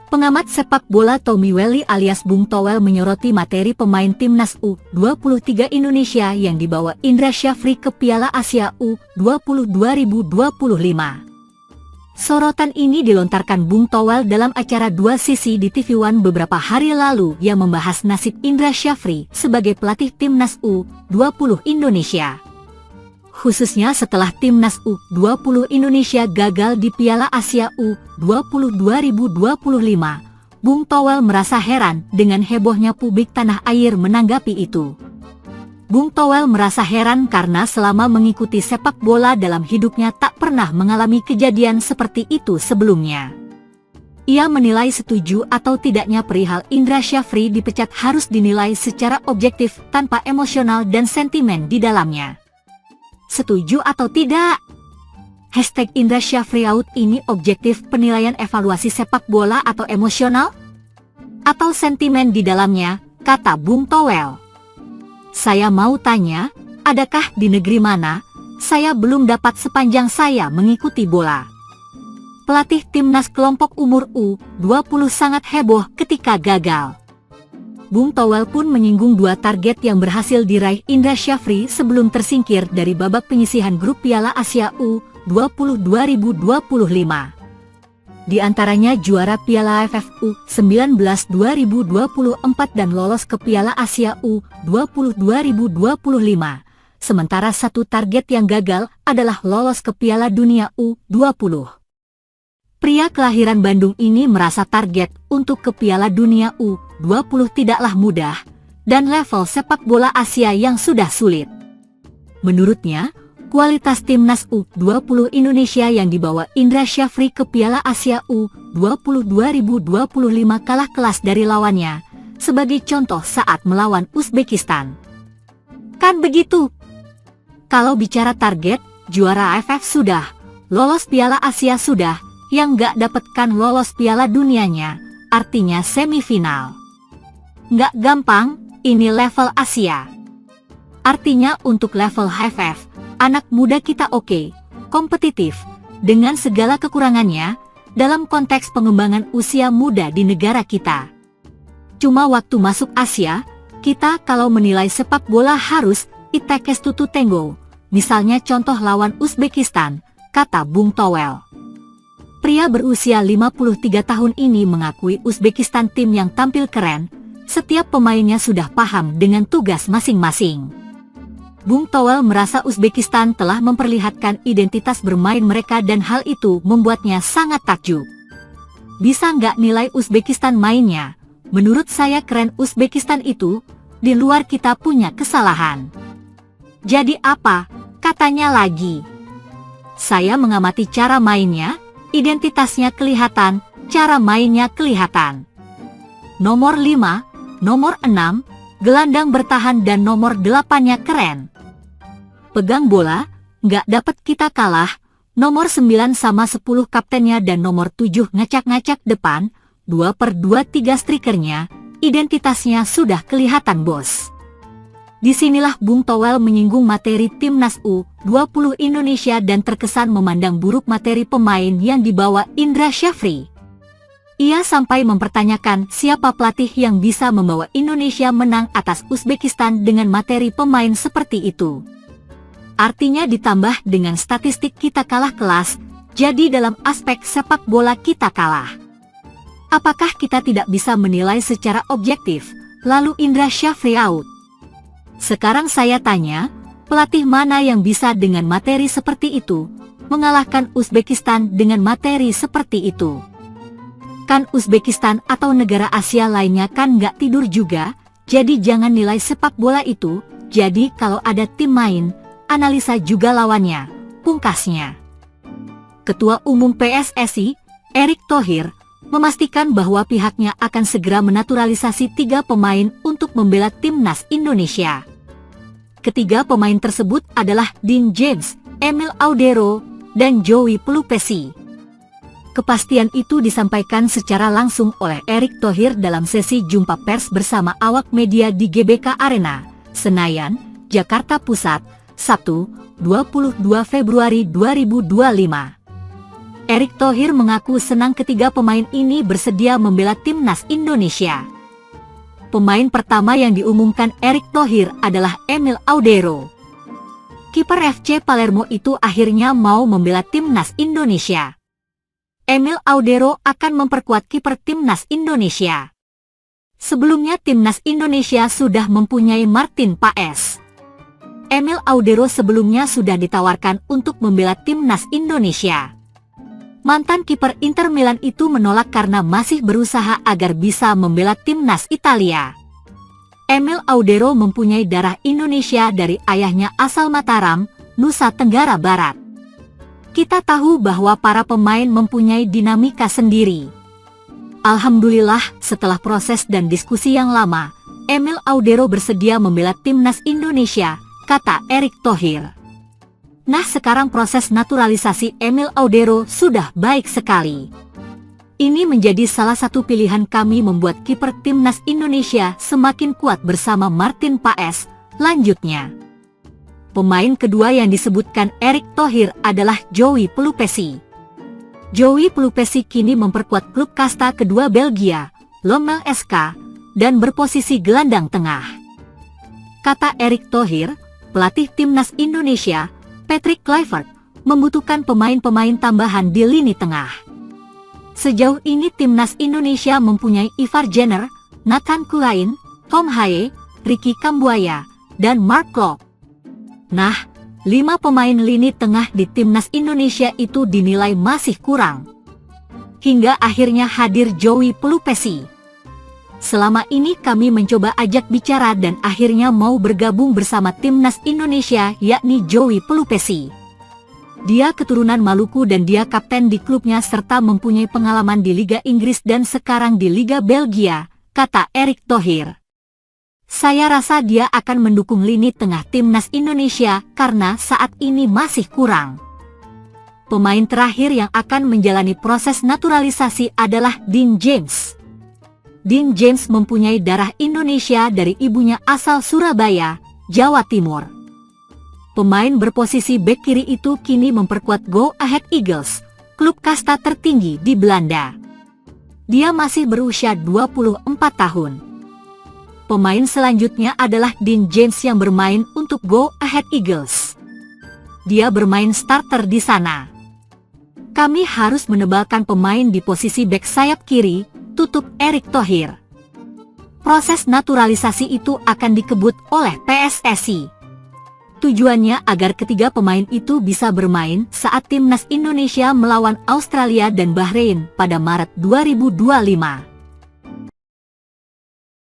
Pengamat sepak bola Tommy Welly alias Bung Towel menyoroti materi pemain timnas U23 Indonesia yang dibawa Indra Syafri ke Piala Asia U20 2025. Sorotan ini dilontarkan Bung Towel dalam acara Dua Sisi di TV One beberapa hari lalu yang membahas nasib Indra Syafri sebagai pelatih timnas U20 Indonesia. Khususnya setelah timnas U20 Indonesia gagal di Piala Asia U20 2025, Bung Towel merasa heran dengan hebohnya publik tanah air menanggapi itu. Bung Towel merasa heran karena selama mengikuti sepak bola dalam hidupnya tak pernah mengalami kejadian seperti itu sebelumnya. Ia menilai setuju atau tidaknya perihal Indra Syafri dipecat harus dinilai secara objektif tanpa emosional dan sentimen di dalamnya. Setuju atau tidak? Hashtag Indra Syafri out ini objektif penilaian evaluasi sepak bola atau emosional? Atau sentimen di dalamnya, kata Bung Towel. Saya mau tanya, adakah di negeri mana saya belum dapat sepanjang saya mengikuti bola? Pelatih timnas kelompok umur U20 sangat heboh ketika gagal. Bung Towel pun menyinggung dua target yang berhasil diraih Indra Syafri sebelum tersingkir dari babak penyisihan grup Piala Asia U20 2025. Di antaranya juara Piala AFF U19 2024 dan lolos ke Piala Asia U20 2025. Sementara satu target yang gagal adalah lolos ke Piala Dunia U20. Pria kelahiran Bandung ini merasa target untuk ke Piala Dunia U20 tidaklah mudah, dan level sepak bola Asia yang sudah sulit. Menurutnya, kualitas timnas U20 Indonesia yang dibawa Indra Syafri ke Piala Asia U20 2025 kalah kelas dari lawannya, sebagai contoh saat melawan Uzbekistan. Kan begitu? Kalau bicara target, juara AFF sudah, lolos Piala Asia sudah, yang nggak dapatkan lolos Piala Dunianya, artinya semifinal. Nggak gampang, ini level Asia. Artinya untuk level AFF, anak muda kita oke, kompetitif, dengan segala kekurangannya, dalam konteks pengembangan usia muda di negara kita. Cuma waktu masuk Asia, kita kalau menilai sepak bola harus it takes two to tango, misalnya contoh lawan Uzbekistan, kata Bung Towel. Pria berusia 53 tahun ini mengakui Uzbekistan tim yang tampil keren, setiap pemainnya sudah paham dengan tugas masing-masing. Bung Towel merasa Uzbekistan telah memperlihatkan identitas bermain mereka dan hal itu membuatnya sangat takjub. Bisa nggak nilai Uzbekistan mainnya? Menurut saya keren Uzbekistan itu, di luar kita punya kesalahan. Jadi apa? Katanya lagi. Saya mengamati cara mainnya, identitasnya kelihatan, cara mainnya kelihatan. Nomor 5, nomor 6, gelandang bertahan dan nomor 8-nya keren. Pegang bola, nggak dapat kita kalah, nomor 9 sama 10 kaptennya dan nomor 7 ngacak-ngacak depan, 2/2 strikernya, identitasnya sudah kelihatan bos. Disinilah Bung Towel menyinggung materi timnas U20 Indonesia dan terkesan memandang buruk materi pemain yang dibawa Indra Syafri. Ia sampai mempertanyakan siapa pelatih yang bisa membawa Indonesia menang atas Uzbekistan dengan materi pemain seperti itu. Artinya ditambah dengan statistik kita kalah kelas, jadi dalam aspek sepak bola kita kalah. Apakah kita tidak bisa menilai secara objektif, lalu Indra Syafri out? Sekarang saya tanya, pelatih mana yang bisa dengan materi seperti itu, mengalahkan Uzbekistan dengan materi seperti itu? Kan Uzbekistan atau negara Asia lainnya kan nggak tidur juga, jadi jangan nilai sepak bola itu, jadi kalau ada tim main, analisa juga lawannya, pungkasnya. Ketua Umum PSSI, Erick Thohir, memastikan bahwa pihaknya akan segera menaturalisasi 3 pemain untuk membela timnas Indonesia. Ketiga pemain tersebut adalah Dean James, Emil Audero, dan Joey Pelupesi. Kepastian itu disampaikan secara langsung oleh Erick Thohir dalam sesi jumpa pers bersama awak media di GBK Arena, Senayan, Jakarta Pusat, Sabtu, 22 Februari 2025. Erick Thohir mengaku senang ketiga pemain ini bersedia membela timnas Indonesia. Pemain pertama yang diumumkan Erick Thohir adalah Emil Audero. Kiper FC Palermo itu akhirnya mau membela timnas Indonesia. Emil Audero akan memperkuat kiper timnas Indonesia. Sebelumnya timnas Indonesia sudah mempunyai Martin Paes. Emil Audero sebelumnya sudah ditawarkan untuk membela timnas Indonesia. Mantan kiper Inter Milan itu menolak karena masih berusaha agar bisa membela timnas Italia. Emil Audero mempunyai darah Indonesia dari ayahnya asal Mataram, Nusa Tenggara Barat. Kita tahu bahwa para pemain mempunyai dinamika sendiri. Alhamdulillah, setelah proses dan diskusi yang lama, Emil Audero bersedia membela timnas Indonesia, kata Erick Thohir. Nah, sekarang proses naturalisasi Emil Audero sudah baik sekali. Ini menjadi salah satu pilihan kami membuat kiper timnas Indonesia semakin kuat bersama Martin Paes, lanjutnya. Pemain kedua yang disebutkan Erick Thohir adalah Joey Pelupesi. Joey Pelupesi kini memperkuat klub kasta kedua Belgia, Lommel SK, dan berposisi gelandang tengah. Kata Erick Thohir, pelatih timnas Indonesia, Patrick Kluivert, membutuhkan pemain-pemain tambahan di lini tengah. Sejauh ini timnas Indonesia mempunyai Ivar Jenner, Nathan Kulain, Tom Haye, Ricky Kambuaya, dan Mark Klok. Nah, 5 pemain lini tengah di timnas Indonesia itu dinilai masih kurang. Hingga akhirnya hadir Joey Pelupesi. Selama ini kami mencoba ajak bicara dan akhirnya mau bergabung bersama timnas Indonesia, yakni Joey Pelupesi. Dia keturunan Maluku dan dia kapten di klubnya serta mempunyai pengalaman di Liga Inggris dan sekarang di Liga Belgia, kata Erick Thohir. Saya rasa dia akan mendukung lini tengah timnas Indonesia karena saat ini masih kurang. Pemain terakhir yang akan menjalani proses naturalisasi adalah Dean James. Dean James mempunyai darah Indonesia dari ibunya asal Surabaya, Jawa Timur. Pemain berposisi bek kiri itu kini memperkuat Go Ahead Eagles, klub kasta tertinggi di Belanda. Dia masih berusia 24 tahun. Pemain selanjutnya adalah Dean James yang bermain untuk Go Ahead Eagles. Dia bermain starter di sana. Kami harus menebalkan pemain di posisi bek sayap kiri, tutup Erick Thohir. Proses naturalisasi itu akan dikebut oleh PSSI. Tujuannya agar ketiga pemain itu bisa bermain saat timnas Indonesia melawan Australia dan Bahrain pada Maret 2025.